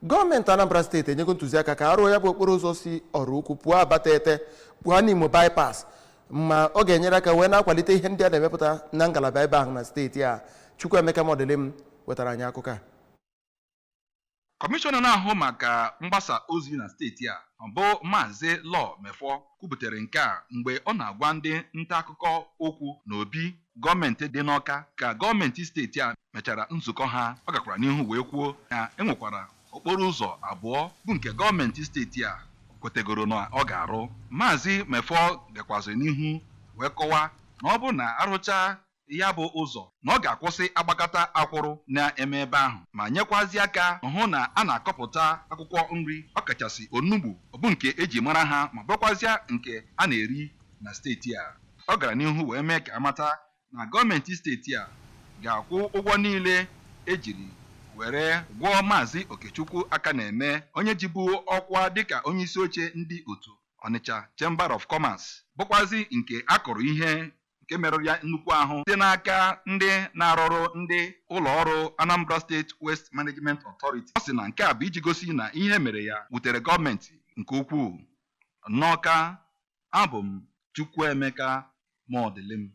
Gọọmenti Anambra steeti enyego ntụziaka ka arụọ ya bụ okporo ụzọ si ọrụ ukwu pụọ Abatete pụọ n'Imo bypass ma ọ ga-enyere aka wee na-akwalite ihe ndị a na-emepụta na ngalaba ebe ahụ na steeti a. Chukwuemeka Modelim wetara anyị akụkọ a. Kọmishọna na-ahụ maka mgbasa ozi na steeti a bụ Maazị Law Mefo kwubutere nke a mgbe ọ na-agwa ndị nta akụkọ okwu n'obi gọọmenti dị n'Awka ka gọọmenti steeti a mechara nzukọ ha. Ọ gakwara n'ihu wee kwuo na enwekwara okporo ụzọ abụọ bụ nke gọọmenti steeti a kwetegoro na ọ ga-arụ. Maazị Mefo gakwaziri n'ihu wee kọwaa na ọ bụ na arụcha ya bụ ụzọ na ọ ga-akwụsị agbakọta akwụrụ na-eme ebe ahụ ma nyekwazi aka hụ na a na-akọpụta akwụkwọ nri ọkachasị onugbu bụ nke eji mara ha ma bụkwazịa nke a na-eri na steeti a. Ọ gara n'ihu wee mee ka amata na gọọmenti steeti a ga-akwụ ụgwọ niile ejiri were gwọọ Maazị Okechukwu aka na-eme onye jibu ọkwa dịka onye isi oche ndị otu Onitsha Chamber of Commerce bụkwazi nke akọrọ ihe nke merụrụ ya nnukwu ahụ site n'aka ndị na-arụrụ ndị ụlọ ọrụ Anambra State Waste Management Authority. Ọ sị na nke a bụ iji gosi na ihe mere ya wutere gọọmenti nke ukwuu. N'Awka, abụ m Chukwuemeka Modelim.